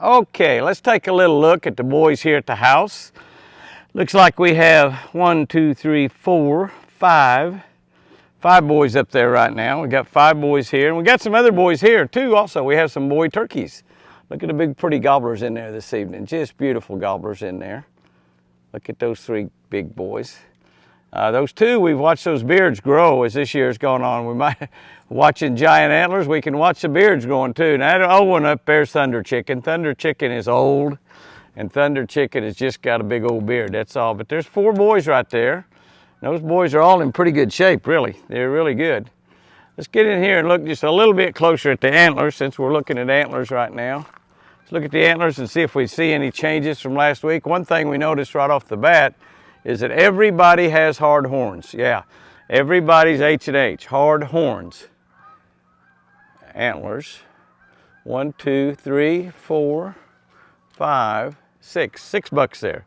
Okay, let's take a little look at the boys here at the house. Looks like we have 1, 2, 3, 4, 5 boys up there right now. We got 5 boys here, and we got some other boys here too. Also, we have some boy turkeys. Look at the big pretty gobblers in there this evening. Just beautiful gobblers in there. Look at those 3 big boys. Those 2, we've watched those beards grow as this year's gone on. We might, watching giant antlers, we can watch the beards growing too. Now that old one up there's Thunder Chicken. Thunder Chicken is old, and Thunder Chicken has just got a big old beard, that's all. But there's 4 boys right there. Those boys are all in pretty good shape, really. They're really good. Let's get in here and look just a little bit closer at the antlers, since we're looking at antlers right now. Let's look at the antlers and see if we see any changes from last week. One thing we noticed right off the bat is that everybody has hard horns. Yeah, everybody's H&H, hard horns. Antlers. 1, 2, 3, 4, 5, 6. 6 bucks there.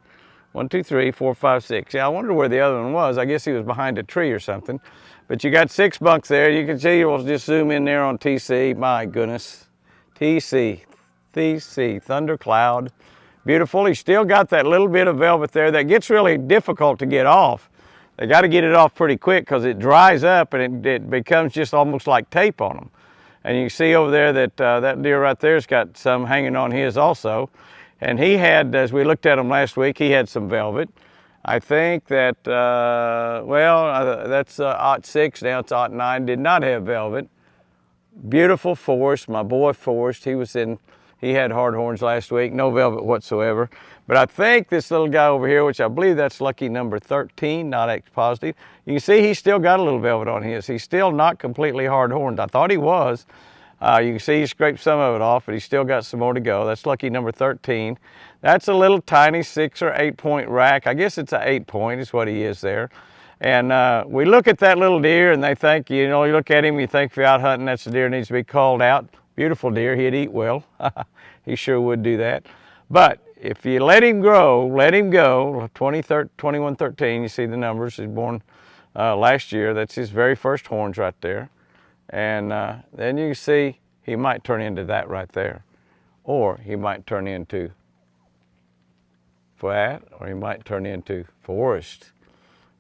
1, 2, 3, 4, 5, 6. Yeah, I wonder where the other one was. I guess he was behind a tree or something. But you got 6 bucks there. You can see, we'll just zoom in there on TC. My goodness. TC, Thundercloud. Beautiful. He's still got that little bit of velvet there that gets really difficult to get off. They got to get it off pretty quick because it dries up and it becomes just almost like tape on them. And you can see over there that that deer right there's got some hanging on his also. And he had, as we looked at him last week, he had some velvet. I think that, that's 06, now it's 09, did not have velvet. Beautiful Forrest, my boy Forrest, he had hard horns last week, no velvet whatsoever. But I think this little guy over here, which I believe that's lucky number 13, not X positive, you can see he's still got a little velvet on his. He's still not completely hard horned. I thought he was. You can see he scraped some of it off, but he's still got some more to go. That's lucky number 13. That's a little tiny 6 or 8 point rack. I guess it's an 8 point is what he is there. And we look at that little deer and they think, you know, you look at him, you think if you're out hunting, that's the deer needs to be called out. Beautiful deer, he'd eat well. He sure would do that. But if you let him grow, let him go, 2113, you see the numbers, he's born last year. That's his very first horns right there. And then you see he might turn into that right there. Or he might turn into Flat, or he might turn into Forrest,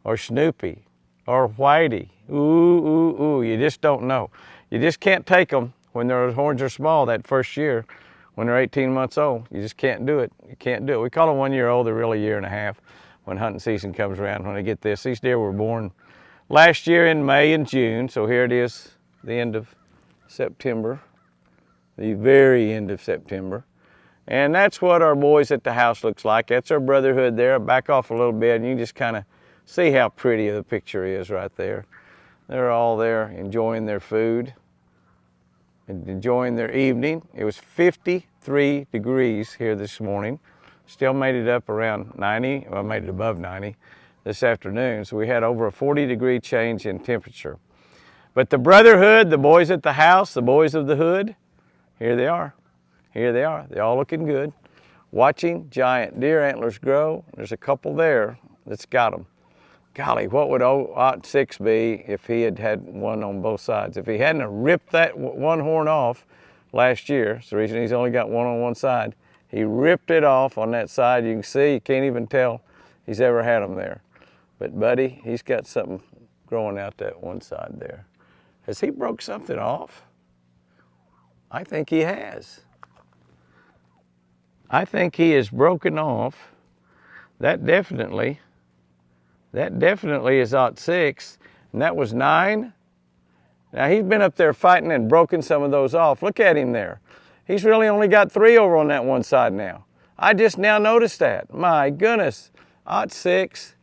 or Snoopy, or Whitey. Ooh, you just don't know. You just can't take them when their horns are small that first year, when they're 18 months old. You just can't do it. You can't do it. We call them 1 year old. They're really a year and a half when hunting season comes around, when they get this. These deer were born last year in May and June, so here it is, the end of September, the very end of September. And that's what our boys at the house looks like. That's our brotherhood there. Back off a little bit and you can just kind of see how pretty the picture is right there. They're all there enjoying their food and enjoying their evening. It was 53 degrees here this morning. Still made it up around 90, well, made it above 90 this afternoon. So we had over a 40-degree change in temperature. But the brotherhood, the boys at the house, the boys of the hood, here they are. Here they are. They're all looking good. Watching giant deer antlers grow. There's a couple there that's got them. Golly, what would 06 be if he had had one on both sides? If he hadn't ripped that one horn off last year, it's the reason he's only got one on one side. He ripped it off on that side. You can see, you can't even tell he's ever had them there. But buddy, he's got something growing out that one side there. Has he broke something off? I think he has. I think he has broken off. That definitely is 06, and that was 9. Now he's been up there fighting and broken some of those off. Look at him there. He's really only got 3 over on that one side now. I just now noticed that. My goodness, 06.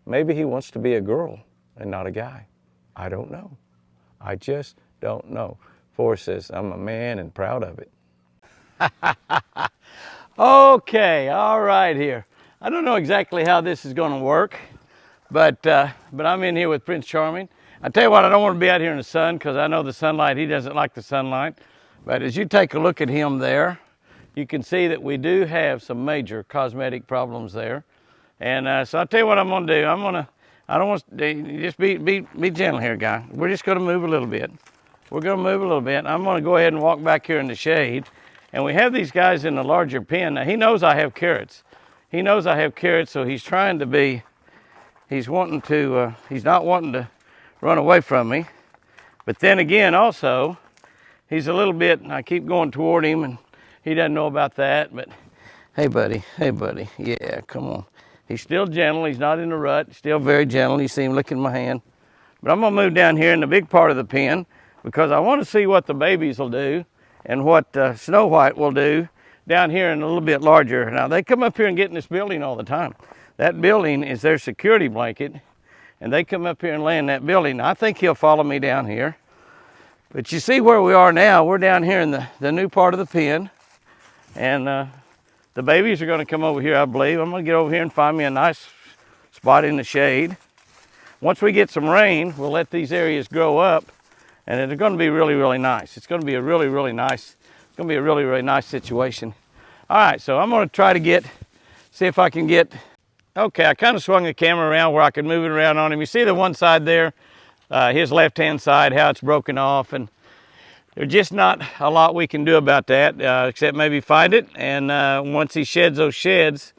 Maybe he wants to be a girl and not a guy. I don't know. I just don't know. Forrest says, I'm a man and proud of it. Okay, all right here. I don't know exactly how this is going to work, but I'm in here with Prince Charming. I tell you what, I don't want to be out here in the sun because I know the sunlight, he doesn't like the sunlight. But as you take a look at him there, you can see that we do have some major cosmetic problems there. And so I'll tell you what I'm going to do. I don't want to, just be gentle here, guy. We're just going to move a little bit. We're going to move a little bit. I'm going to go ahead and walk back here in the shade. And we have these guys in the larger pen. Now he knows I have carrots. He knows I have carrots, so he's trying to be, he's not wanting to run away from me. But then again, also, he's a little bit, I keep going toward him and he doesn't know about that, but hey buddy, yeah, come on. He's still gentle, he's not in a rut, still very gentle. You see him licking my hand. But I'm gonna move down here in the big part of the pen because I want to see what the babies will do and what Snow White will do down here in a little bit larger. Now they come up here and get in this building all the time. That building is their security blanket, and they come up here and lay in that building. I think he'll follow me down here. But you see where we are now. We're down here in the new part of the pen, and the babies are going to come over here, I believe. I'm going to get over here and find me a nice spot in the shade. Once we get some rain, we'll let these areas grow up, and it's going to be really, really nice. It's going to be a really, really nice, it's going to be a really, really nice situation. All right, so I'm going to try to see if I can get, okay, I kind of swung the camera around where I could move it around on him. You see the one side there, his left-hand side, how it's broken off, and there's just not a lot we can do about that, except maybe find it, and once he sheds those sheds,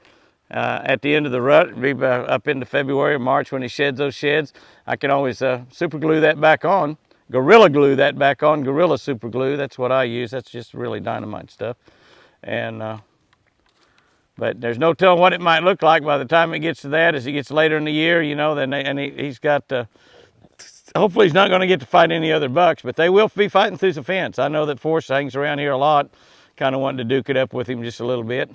at the end of the rut, it'll be up into February or March when he sheds those sheds, I can always super glue that back on, gorilla glue that back on, gorilla super glue, that's what I use, that's just really dynamite stuff. And but there's no telling what it might look like by the time it gets to that. As he gets later in the year, you know, then he's got, hopefully he's not going to get to fight any other bucks, but they will be fighting through the fence. I know that Forrest hangs around here a lot, kind of wanting to duke it up with him just a little bit.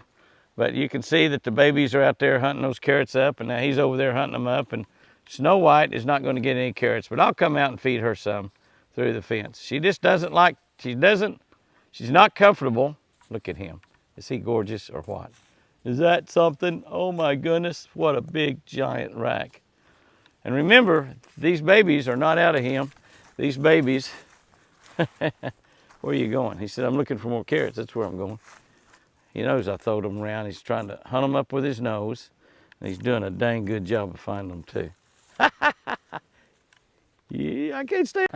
But you can see that the babies are out there hunting those carrots up, and now he's over there hunting them up, and Snow White is not going to get any carrots, but I'll come out and feed her some through the fence. She just doesn't like, she's not comfortable. Look at him. Is he gorgeous or what? Is that something? Oh my goodness, what a big giant rack. And remember, these babies are not out of him. These babies, where are you going? He said, I'm looking for more carrots. That's where I'm going. He knows I throwed them around. He's trying to hunt them up with his nose. And he's doing a dang good job of finding them too. Yeah, I can't stand.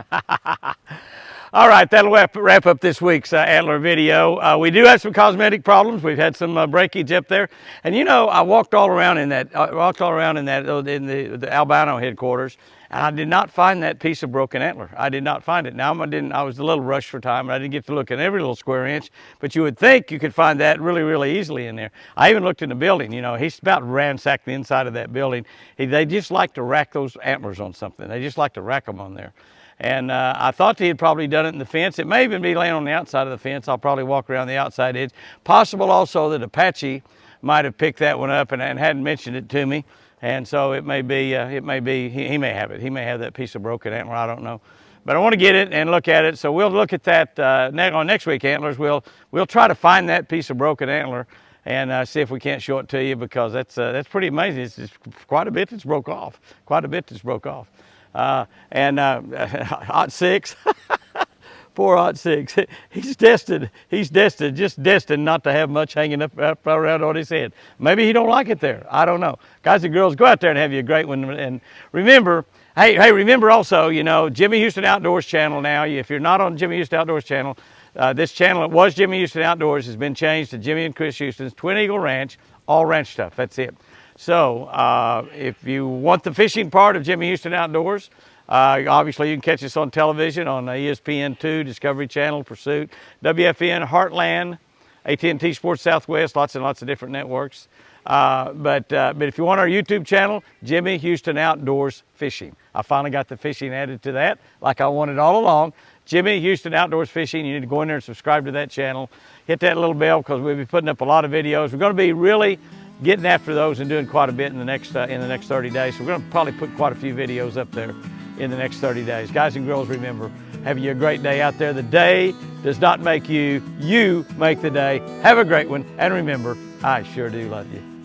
All right, that'll wrap up this week's antler video. We do have some cosmetic problems. We've had some breakage up there, and you know, I walked all around in that. In the albino headquarters, and I did not find that piece of broken antler. I did not find it. Now I was a little rushed for time, and I didn't get to look at every little square inch. But you would think you could find that really, really easily in there. I even looked in the building. You know, he's about ransacked the inside of that building. They just like to rack those antlers on something. They just like to rack them on there. And I thought he had probably done it in the fence. It may even be laying on the outside of the fence. I'll probably walk around the outside edge. Possible also that Apache might have picked that one up and hadn't mentioned it to me. And so it may be, he may have it. He may have that piece of broken antler, I don't know. But I want to get it and look at it. So we'll look at that on next week Antlers. We'll try to find that piece of broken antler and see if we can't show it to you, because that's pretty amazing. It's quite a bit that's broke off. Quite a bit that's broke off. Hot 6, poor Hot 6. He's destined not to have much hanging up around on his head. Maybe he don't like it there. I don't know. Guys and girls, go out there and have you a great one. And remember, hey, remember also, you know, Jimmy Houston Outdoors channel now. If you're not on Jimmy Houston Outdoors channel, this channel, it was Jimmy Houston Outdoors, has been changed to Jimmy and Chris Houston's Twin Eagle Ranch, all ranch stuff. That's it. So if you want the fishing part of Jimmy Houston Outdoors, obviously you can catch us on television on ESPN2, Discovery Channel, Pursuit, WFN, Heartland, AT&T Sports Southwest, lots and lots of different networks. But if you want our YouTube channel, Jimmy Houston Outdoors Fishing. I finally got the fishing added to that like I wanted all along. Jimmy Houston Outdoors Fishing. You need to go in there and subscribe to that channel. Hit that little bell, because we'll be putting up a lot of videos. We're going to be really getting after those and doing quite a bit in the next 30 days. So we're going to probably put quite a few videos up there in the next 30 days. Guys and girls, remember, have you a great day out there. The day does not make you, you make the day. Have a great one, and remember, I sure do love you.